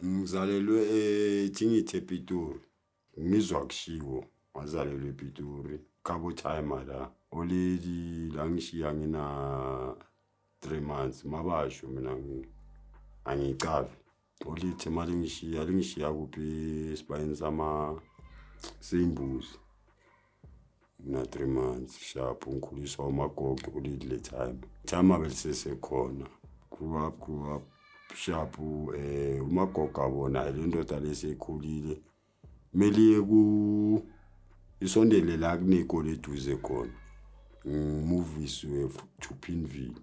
Ngizalelwe eThingithe ePitori. Ngizwa kushiwo ngazalelwe ePitori. Khabo time la. Oledi la ngishiya ngina 3 months mabasho mina angicavi. Olithe mali ngishiya kuphi esibayeni sembuzi. Na 3 months sharp ngikhuliswa umagogo kuleli le time abelisesekhona. Grew up sharp umagogo abona le ndoda lesekhulile meliye ku isondele la kunekole eduze khona movies to Pinville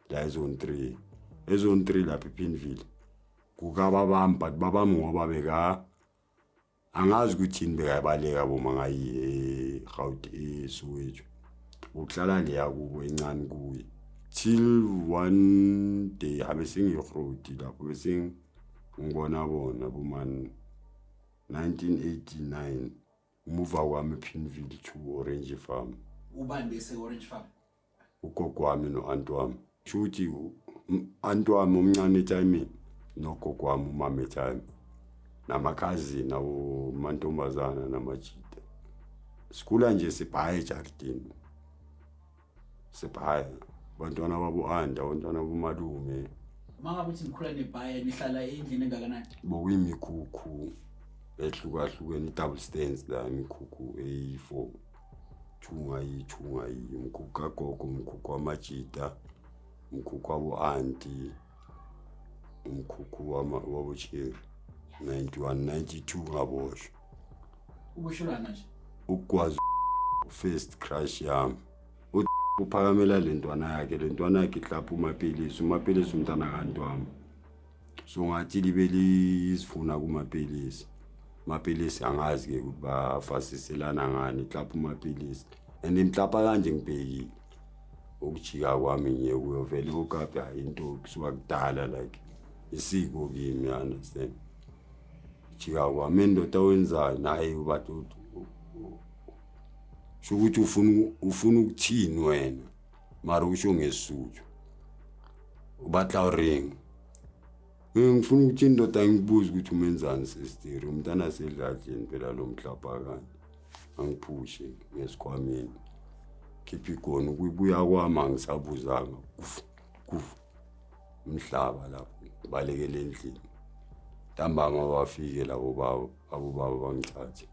la zone 3 lapha ePinville kukababamba babami ngoba beka angazi ukuthi yini bekabaleka boma ngayi eGauteng eSoweto ukuhlala le yakubo encane kuye till one day abesengiroad lapho bese ngibona bona bomani 1989 move kwami ePinville to Orange Farm. Ubani bese Orange Farm? Ugogo wami noanti wami. Shuthi anti wami omncane time nogogo wami umama time. Namakazi nawo mantombazana namajita. Sikula nje sibhaye eJardini. Sibhaye bantwana babo anda, bantwana bomalume. Mangabe uthi nikhula nebhaye nihlala endlini engakanani? Bokuyimikhukhu ehlukahlukene double stands la imikhukhu e4. Chunga umkhukhu kagogo, umkhukhu wamajita, umkhukhu wabo auntie, umkhukhu wabo Cherry. 91 92 ngaboshwa. Ubusholana nje. Ukwazi first crush yami. Uphakamela lentwana yakhe ihlapha umapilisi umntana kanti wami. So ngathi libeli isifuna kumapilisi. Mapilisi angazi ke ukuthi bafasiselana ngani ihlapha umapilisi. Imhlapha kanje ngibhekile. Ukujika kwami nje kuyovela ukapha into kusuka kudala like isiko kimi understand. Jika kwami indoda owenzayo naye ubathi shukuthi ufuna ukuthini wena mara usho ngesizulu ubatla ring ngifuna ukuthi indoda ngibuza ukuthi umenzani sister umntana sedladleni phela lo mhlapha kanti angiphushe ngesikhwameni khiphi khona ukubuya kwami angisabuzanga kufu umhlaba lapho balekele endlini ntambama bafike labo baba bangithathe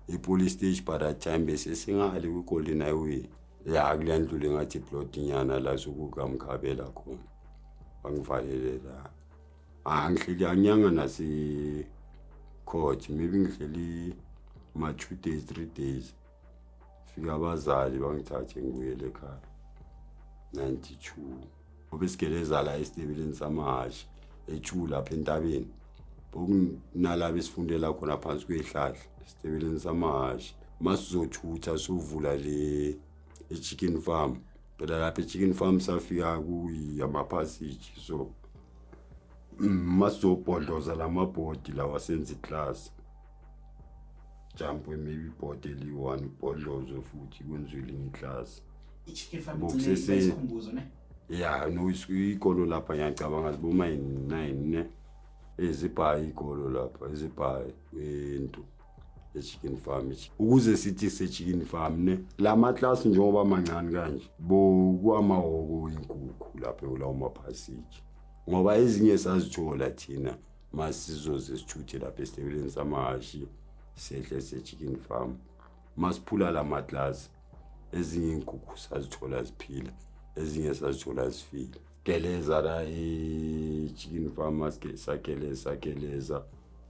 ipolice station by that time bese singali ku Golden Highway ya kulendlule ngathi plot nyana la sokukamkhabela khona bangivalele la angihleli anyanga nasi court maybe ngihleli ma 2 days 3 days fika abazali bangithathe ngibuyele ekhaya 92 obesigele la esitebeleni samahashi ejula lapha entabeni bokunalabo esifundela khona phansi kwehlahla esitebeleni samahashi masizothutha sovula le chicken farm phela lapha chicken farm safika kuyama passage so masizobhodloza lamabhodi lawa senze class jump maybe board eli1 bodlozo futhi kwenziwe ngiclass ichicken farm ngesikhumbuzo ne yeah no ikolo lapha ngiyacabanga ziboma 9 ne ezibhayi ikolo lapha ezibhayi into chicken farm ukuze sithi se chicken farm ne lama class njengoba mancane kanje bokwamahoko inkukhu lapha ulawo maphasage ngoba ezinye sazithola thina masizoze sithuthe lapha esitebeleni samahashi sehle se chicken farm masiphula lama class ezinye inkukhu sazithola ziphila ezinye sazithola zifile geleza la chicken farm sakeleza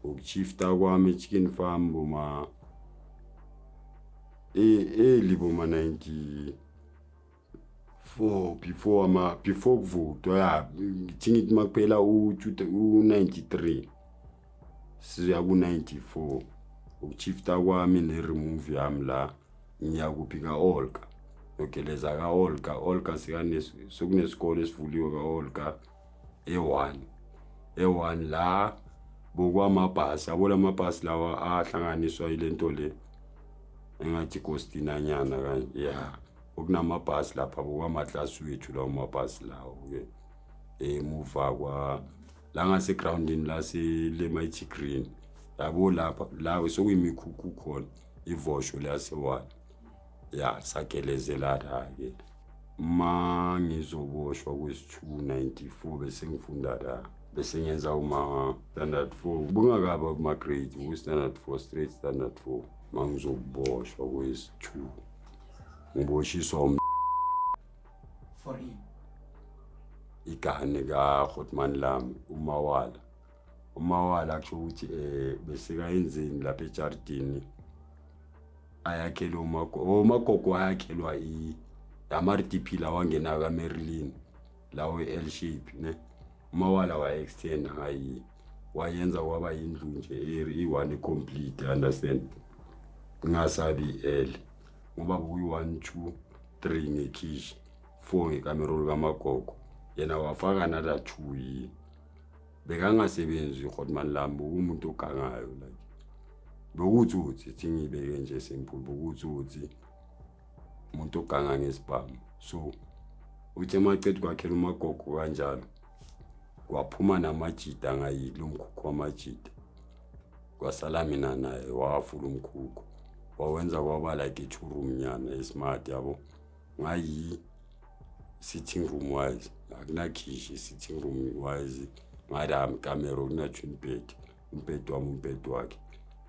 ukuchifta kwami chicken farm boma liboma 94 before kuvutwa ya ngithingi makuphela u93 siya ku94 ukuchifta kwami ne-remove yami la ngiyakuphika Olga yogeleza ka Olga sikane sokunesikole esivuliwe ka Olga e1 la bokwamabhasi abola amabhasi lawa ahlanganiswa ilento le engathi Costina nyana kanje ya okunamabhasi lapha bokwamaklasi wethu lawo mabhasi lawo ke emuva kwa la ngasegroundini lase Mighty Green yabo lapha la sokuyimikhukhu khona ivosho lasewala ya sagelezela ke mangizoboshwa kwesi294 bese ngifunda la bese ngenza uma standard 4 bungakaba kuma grade ku standard 4 straight standard 4 mangizoboshwa kwesi2 ngiboshiswa for him igane ka Khotman lami umawala akusho ukuthi bese kayenzeni lapha ejardini ayakhelwa umagogo ayakhelwa ama-RDP la wangena ka Maryland lawo L shape ne umawala wa extend hayi wayenza kwaba indlu nje i1 complete understand ngasabi L ngoba kuyi 1 2 3 ngekhishi 4 ngekamerolo kamagogo yena wafaka nada 2 bekangasebenzi uKhotman lami umuntu ogangayo like bokuthi uthi ngibeke nje simple bokuthi uthi umuntu oganga ngesibhamu so uthi emacethu kwakhela umagogo kanjalo kwaphuma namajida ngayilo umkhukhu wamajida kwasala mina naye wafula umkhukhu wawenza kwaba like i2 room nyana esmart yabo ngayi sitting room wise akunakhishi sitting room wise ngadam camera kuna twin bed umbhedi wakhe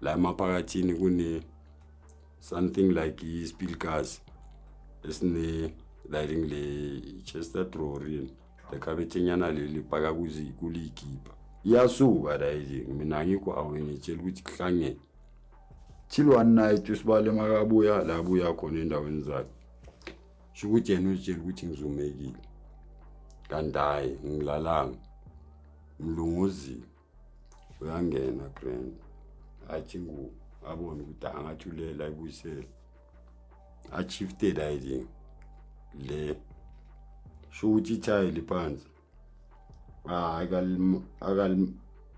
la maphakathini kune something like ispilkas esine lighting le Chester drawer le khabethinyana leli phaka kuligipa iyasuka la yini mina ngikho awengitshela ukuthi kuhlangene till one night usibale makabuya la buya khona endaweni zakhe shukuthi yena utshela ukuthi ngizumekile kandayi ngilalanga mlunguzi uyangena grand athi abone ukuthi angathulela ibuyisela achifted idea le shukuthi ithayile phansi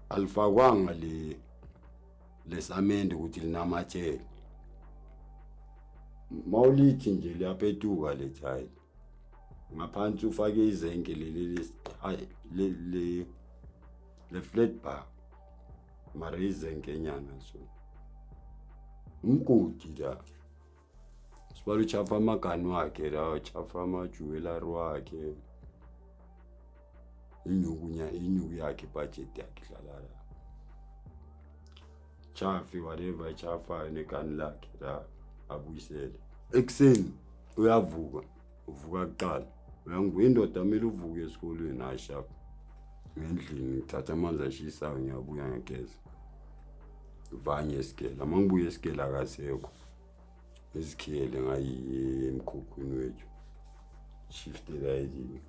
alifakwanga lesamende ukuthi linamathele mawulithi nje liyapetuka le thayile ngaphansi ufake izenke le flat bar mara izenke nyana so umgodi la sibalo chafa amagani wakhe la chafa amajewelry wakhe inyuku yakhe budget yakhe hlala la chafi whatever chafa negani lakhe la abuyisele ekseni uyavuka uvuka kuqala uyangibuya indoda amele uvuke esikolweni ashap ngendlini ngithatha amanzi ashisayo ngiyabuya ngegeza vanye esikela mangibuya esikela akasekho izikhele ngayi emkhukhwini wethu shifted idea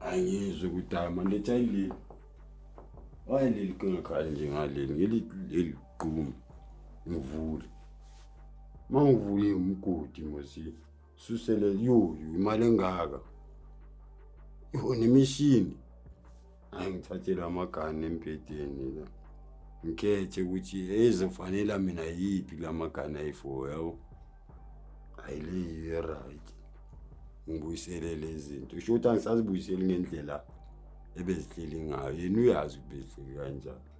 ayizwe ukuthi manje thayile wayeleli konkhali njengaleli ngeliqhuma ngivule mangivule umgodi mosi susele imali engaka nemishini ngithathela amagani empedeni la ngikhethe ukuthi ezofanele mina yipi lamagani ayi4 yawo ayile right ngibuyisele lezi zinto usho ukuthi angisazibuyiseli ngendlela ebezihleli ngayo yena uyazi ubezile kanjani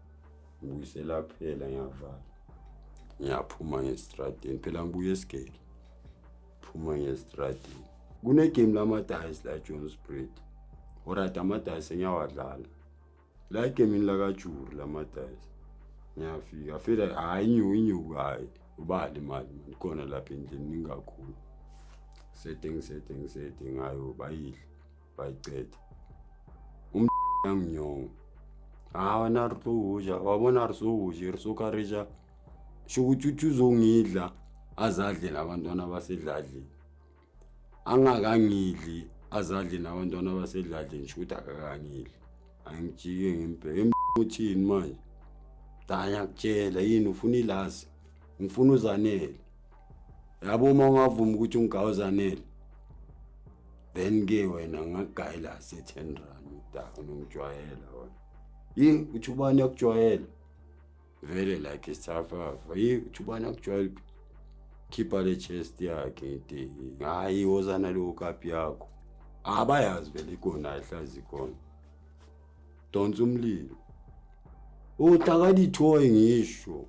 ngibuyisela phela ngiyavala ngiyaphuma ngestraatini phela ngibuye esigele phuma ngestraatini kune game lamadice la Jonesbread orata amadice ngiyawadlala la game la kaJuri lamadice ngiyafika fela hayi inyuku hayi ubali imali khona lapha endlini ningakhulu setting ngayo bayidla bayicetha umnyango wena ruja wabona rusuja rusukarija shukuthi uzongidla azadle nabantwana basedladleni angakangidli azadle nabantwana basedladleni shukuthi akakangidli angijike ngempeke uthini manje danya kutshela yini ufuna ilazi ngifuna uzanele yabo uma ungavuma ukuthi ungawuzanele then ke wena ngagayela se10 rand da ngijwayela wena uthi ubani yakujwayela vele like isafa ubani yakujwayela khipha le chest yakhe ide hayi wozana lo kapi yakho abayazi vele ikona ihlazi ikona donsa umlilo utaka dithoyi ngisho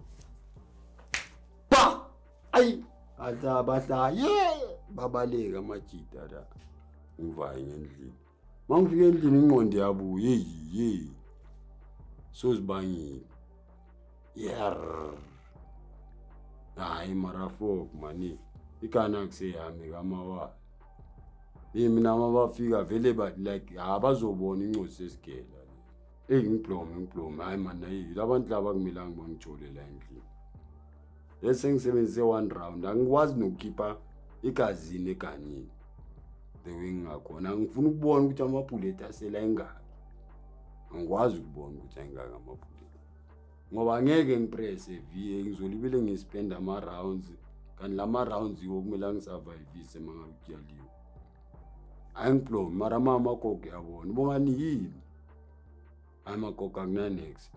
pa ay bahla babaleka amajita la ngivaye ngendlini mangifika endlini ingqondo yabo ye sozibangile hayi marafok mani ikana kuseyami kamawa mina mabafika vele like abazobona incosi esigela ngiblome hayi man labantu laba kumela ngibangitholela endlini bese ngisebenzise 1 round angikwazi nokukhipha igazini eganini the way ngakhona ngifuna ukubona ukuthi amabullet asela engaka angikwazi ukubona ukuthi engaka amabullet ngoba angeke ngipress V ngizolibele ngispend ama rounds kanti lama rounds yokumela ngisurvive mangakutyaliwe angiblome mara mama gogo yabona bongani yini amagogo akunanex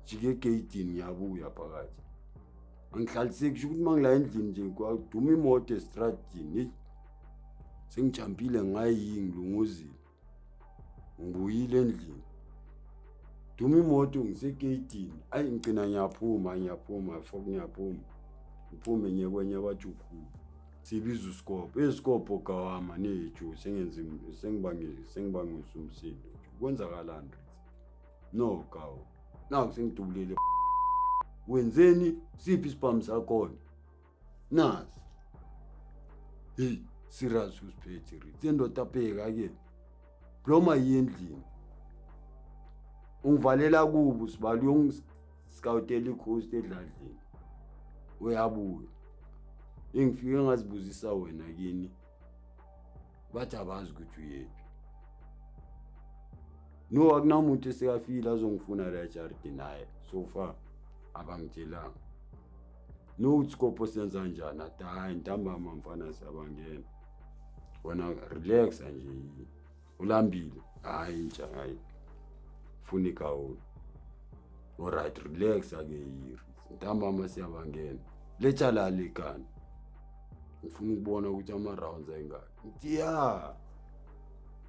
jike gate ngiyabuya phakathi angihlaliseki kusho ukuthi mangila endlini nje kwaduma imoto estradini sengijampile ngayi ngilunguzile ngibuyile endlini duma imoto ngisegate ayi ngicina ngiyaphuma fuck ngiyaphuma ngiphume nyekwenye abajukhulu sibiza uScope eScope ogawama nejo sengibangisa umsindo kwenzakalani no gawo naku sengidubulele wenzeni siphi isibhamu sakhona nasi serious usiphethe indoda abheka ke bloma yendlini ungivalela kubo sibali yongiscoutela icoast edladlini uyabuya engifike ngazibuzisa wena kini bathi abazi ukuthi uyephi no akunamuntu esekafila azongifuna la jardin naye so far abangitshelanga no uScope senza kanjani hayi ntambama mfana siyabangena wena relax nje ulambile hayi ntsha hayi funa igawula alright relax ake yiri ntambama siyabangena letshala lekani ngifuna ukubona ukuthi ama rounds ayingaki ngithi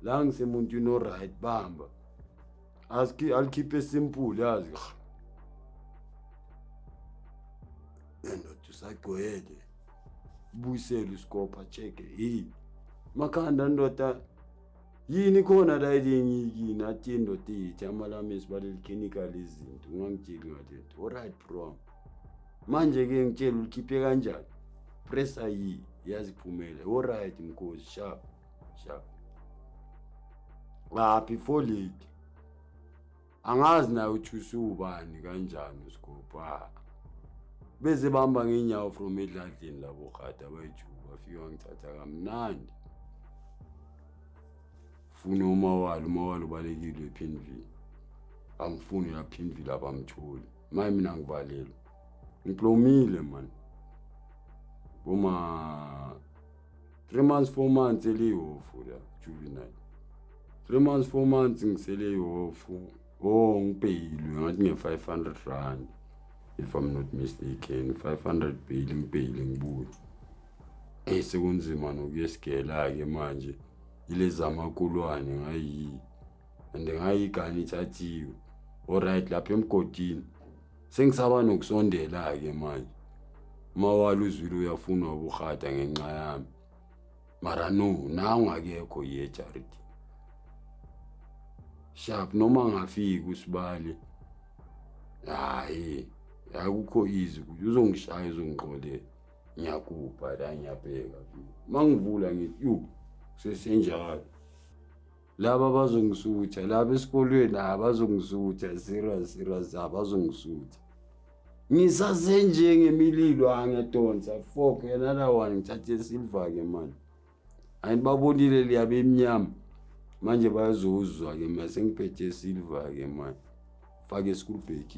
la ngisemuntu no right bamba I'll keep it simple yazi ndoda usagcwele buyisela uScope acheke makhanda ndoda yini khona la yini athi ndoda ithi amalami esibaleli clinical izinto ungangitsheli ngalento alright bro manje ke ngitshela ukhiphe kanjani pressure yaziphumela alright mkhosi sharp before late angazi na uthi ubani kanjani uScope beze bamba ngenyawo from edladlini labo khata bayithuba bafika ngithatha kamnandi funa umawalo balekile ePinville angifuni la Pinville abamtholi mina ngivalelo ngiplomile man boma 3 months 4 months elihofu la juvenile 3 months 4 months ngisele ihofu ngipeyilwe ngathi nge500 rand if I'm not mistaken 500 bail ngipeyile ngibuye sekunzima nokuyesigela ke manje ileza amakulwane ngayi ande ngayigani ithathiwe alright lapha emgodini sengisaba nokusondela ke manje mawala uzulu uyafuna ubukhata ngenxa yami mara no na ungakekho ye charity sharp noma ngafika usibali hayi akukho easy ukuthi uzongishaya uzongiqole ngiyakupha la ngiyabheka mangivula ngithi sesenjalo laba bazongisutha laba esikolweni abazongisutha serious abazongisutha ngisasenje ngemililo angedonsa fork another one ngithathe silver ke manje ayibabonile liyabe emnyama manje bayazozwa ke mase ngiphethe silver ke manje fake school bag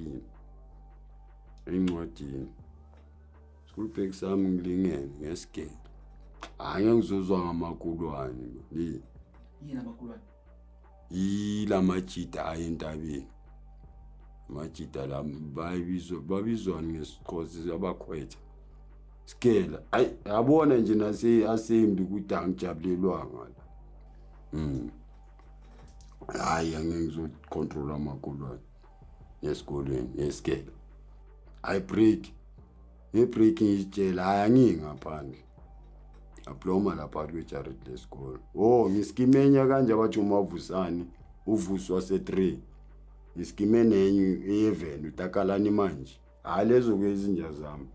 incwadini school bag sami ngilingene ngesigele ngizozwa ngamakulwane yini amakulwane yila majita ayentabeni majita la babizwa ngesikhosi abakhwetha skela yabona nje nase asembi ukuthi angijabulelwanga la hayi angeke ngizocontrol amakolwane esikolweni esikele I break ngebreak ngitshela hayi angingaphandle abloma lapha kwejared lesikole ngiskimenya kanje abathi umavusani uvuswa se3 ngiskimene enye e7 utakalani manje lezo kwezinja zami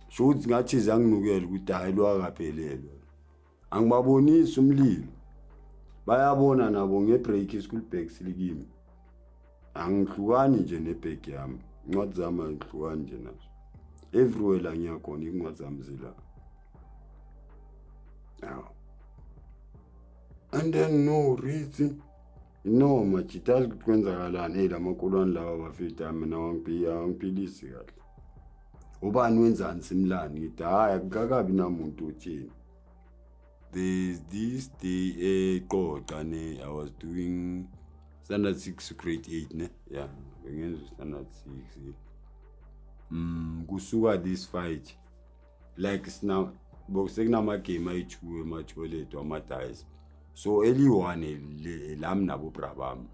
shothi ngathi zanginukela ukuthi hayi lwakaphelelwe angibabonisi umlilo bayabona nabo ngebreak ischool bag silikimi angihlukani nje nebag yami incwadi zami angihlukani nje nazo everywhere la ngiyakhona incwadi zami zila now and then no reason no majitazi ukuthi kwenzakalani lamakolwane lawa bafita mina wangiphilisi kahle ubani wenzani simlani ngithi hayi akakabi namuntu otsheni there's this day eqoqa ne I was doing standard 6 grade 8 ne yeah bengenza standard 6 kusuka this fight like now bokusekunama game ayi2 emacholethu amadice so eli1 lami nabo brabam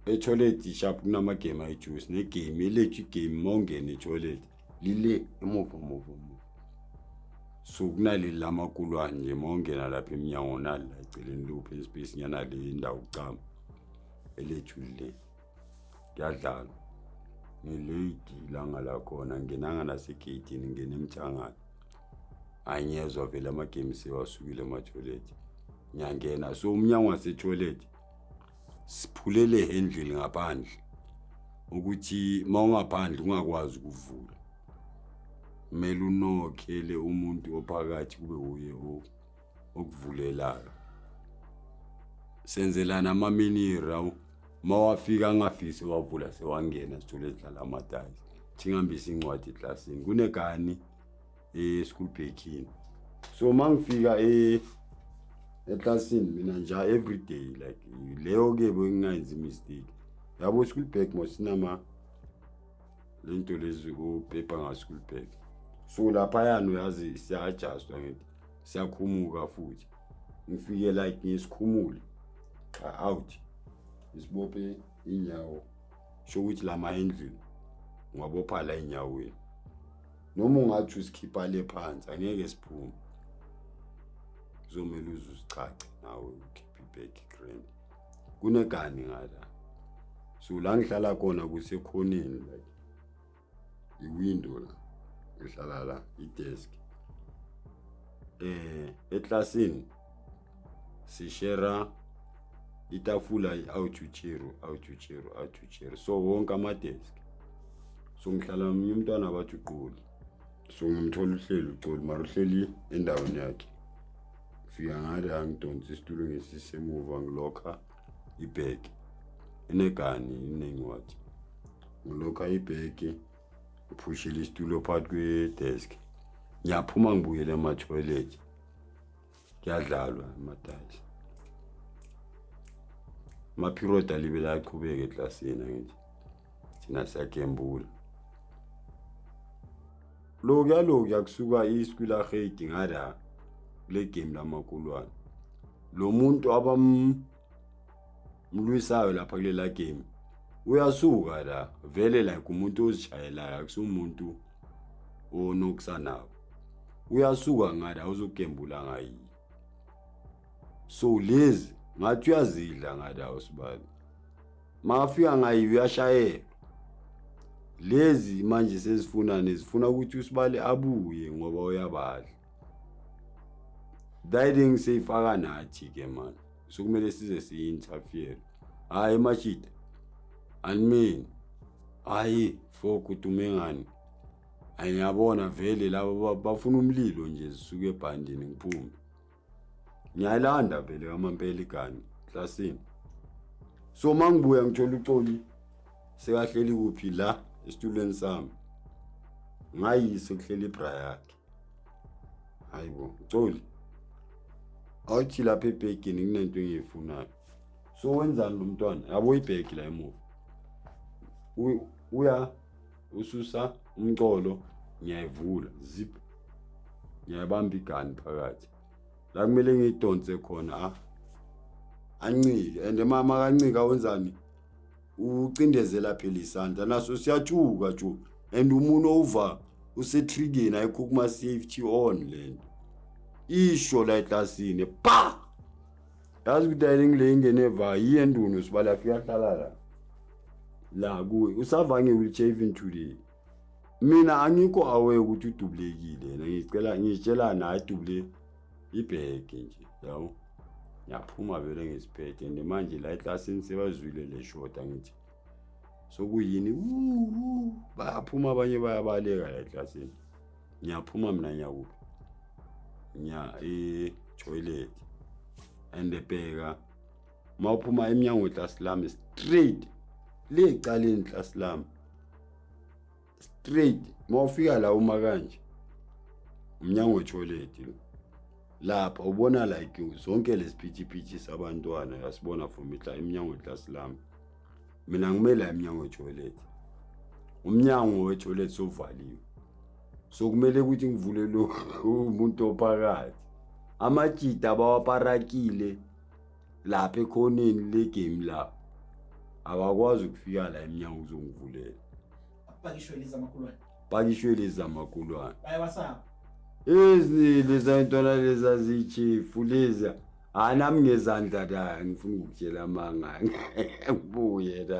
echolet sharp kunama game ayi2 ne game elethu game mongene echolet lile emuva so kunale lamakulwane nje mongena lapha eminyango nala eceleni luphi ispace nyana le indawo ucama elethu le kuyadlala ngelady langa la khona ngenanga nasegate ngene emthangana anyezwa vele ama games ewasukile ema toilet nyangena so umnyango wase toilet siphulele handle ngaphandle ukuthi mawungaphandle ungakwazi ukuvula mele unokhele umuntu ophakathi kube uye okuvulelayo senzelana ama mini raw mawafika angafisi wavula sewangena sithole sidlala amadayi thingambisa incwadi eclassini kunegani school baking so mangifika eclassini mina nja every day like leyo ke bengayenza mistake yabo school bag mosinama lento lezi ku paper nga school bag so lapha yana uyazi siya adjust ngithi siyakhumuka futhi ngifike like ngisikhumule out isibophe inyawo sho ukuthi lama endlini ngwabopha la inyaweni noma ungathi usikhipha le phansi angeke siphume uzomela uzusichache nawe ukhipha ibag grand kunegani ngala so la ngihlala khona kusekhoneni like iwindow la ngihlala la idesk eclassini sishare itafula awuchuchero so wonke amadesk so ngihlala umntwana bathi uqoli so ngimthola uhleli uqoli mara uhleli endaweni yakhe fika ngale angidonsa isitulo ngesisemuva ngilokha ibag enegani inencwadi ngilokha ibag uphushile isitulo phakathi kwedesk ngiyaphuma ngibuyele ema toilet kuyadlalwa amadayi maperiod alibela aqhubeke eclassini ngithi thina siyakembula lokuyalokuya kusuka ischool akhedi ngada le game lamakulwane lo muntu abamlwisayo lapha kulela game uyasuka la vele like umuntu ozishayelayo akusumuntu onokusanabo uyasuka ngada uzokembula ngayi so lezi ngathi uyazidla ngada usibali mafika ngayi uyashayela lezi manje sezifuna ukuthi usibali abuye ngoba uyabadla diding seyifaka nathi ke man sokumele size si-interfere hayi mashita animi hayi fokutume ngani ayiyabona vele labo bafuna umlilo nje sisuke ebhandini ngiphume ngiyalanda vele amampela igani classini so mangibuya ngithola uxoli sekahleli kuphi la esitulweni sami ngayise kuhlela ibra yakhe hayibo uxoli awuthi lapha ebhegini kunento engiyifunayo so wenzani lo mntwana yabo ibhegi la emuva uya ususa umcolo ngiyayivula zip ngiyabamba igani phakathi la kumele ngidonse khona ancike and mama kancika wenzani ucindezela phela isandla naso siyathuka jo and umuntu over usetrigeni ayikho kuma safety on lento isho la eklasini pa yazi ukuthi ayingile ingene eva yenduno sibala fika hlala la kuwe usavange wheelchair even today mina angikho awe ukuthi udublekile ngicela naye duble ibheke nje yabo yaphuma vele ngesiphethe and manje la eklasini sebazwile le shota ngithi sokuyini bayaphuma abanye bayabaleka la eklasini ngiyaphuma mina nyakuphi toilet and ebheka mawuphuma eminyango eclass lami straight le ecaleni class lami straight mawufika la uma kanje umnyango wetoilet lapha ubona like zonke lesiphithi sabantwana yasibona from iminyango eclass lami mina ngimela iminyango wetoilet umnyango wetoilet sovaliwe so kumele ukuthi ngivule lo umuntu ophakathi amajita bawaparakile lapha ekhoneni le game la abakwazi ukufika la eminyango uzongivulela pakishwele zamakulwane bayabasaba leza ntwana leza zichifu leza nami ngezandla la ngifuna ukutshela amanga ngibuye la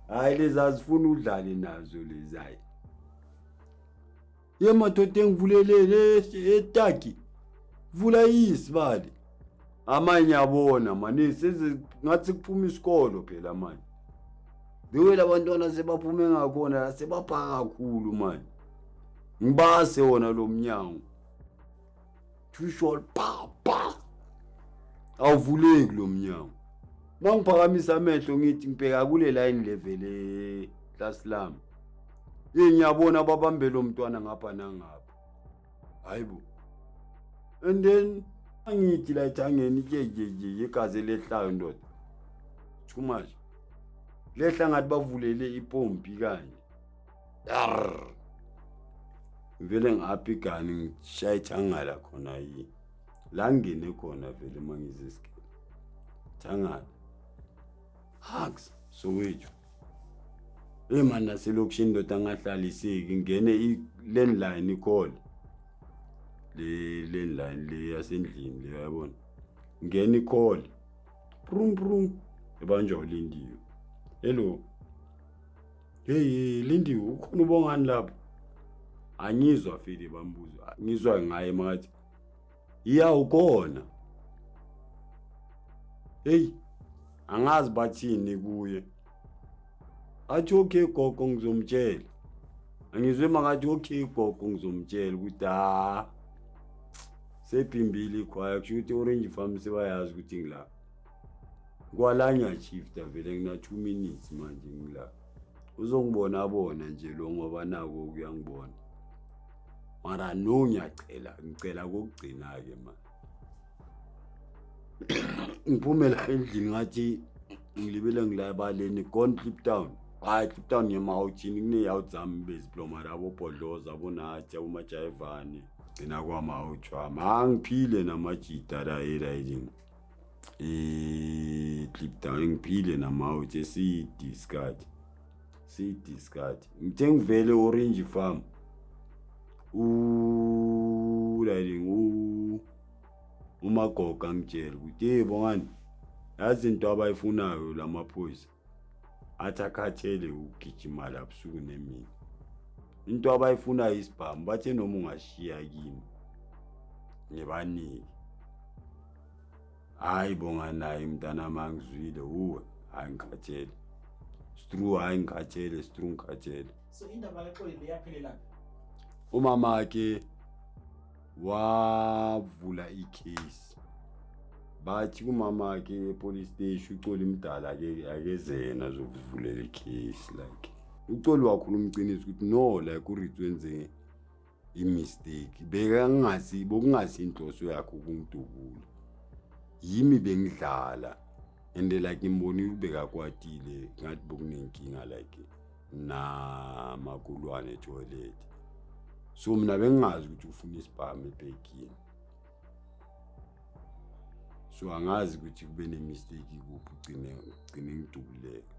hayi leza zifuna udlale nazo leza yemadoda engivulelele etaki vula isibali amanye yabona manje ngathi kuphuma isikolo phela manje bewela abantwana sebaphume ngakhona sebaphaka kakhulu manje ngibase wona lo mnyango tushol pa awuvuleki lo mnyango mangiphakamisa amehlo ngithi ngibheka kule line level class lami ngiyabona babambe lo mntwana ngapha nangapha hayibo and then angithi la ethangeni je igazi lehlayo ndoda too much lehla ngathi bavulele ipompi kanje vele ngaphi gani ngishaya ithangala khona yi la ngene khona vele mangizesikele thangala hugs so wethu mana selokishini ndoda ngahlaliseki ngene landline call le landline le yasendlini le yabona ngene call prum ebanjwa ulindiwe hello hey Lindiwe ukhona ubongani lapho angizwa file bambuza ngizwa ngaye mathi iya ukona hey angazi bathini kuye athi okay gogo ngizomtshela angizwe makathi okay gogo ngizomtshela ukuthi sephimbili khwaya kusho ukuthi Orange Farm sebayazi ukuthi ngila kwalanya shifta vele ngina 2 minutes manje ngila uzongibona nje lo ngoba nako kuyangibona mara no ngicela kokugcina ke manje ngiphumela endlini ngathi ngilibele ngilabaleni gone Kliptown Kliptown ngemawuthini kuneyawu zami beziploma labo bodloza abonathi abomajayivani gcina kwamawuthwa mangiphile namajita la riding Kliptown ngiphile namawuthi sidiscard ngithe ngivele Orange Farm riding umagoga ngitshela ukuthi bongani yazi into abayifunayo lamaphoyisa athakhathele ugijima labusuku nemini into abayifunayo isibhamu bathe noma ungashiya kimi ngibanike hayi bongani naye mntana mangizwile hayi ngikhathele ngikhathele so indaba kaXoli leyaphelela umama ke wavula icase bathi kumama ke police station uColi Mdala ke akezena zokuvulela icase like uColi wakhuluma umqiniso ukuthi no like uRitwenze imistake bekangazi bokungasi inhloso yakhe ukungidubula yimi bengidlala and like imboni ubeka kwatile ngathi bokunenkinga like na makulwane toilet so mina bengazi ukuthi ufuna isibhamu ebhekini so angazi ukuthi kube ne mistake kuphi ugcine ngidubuleka.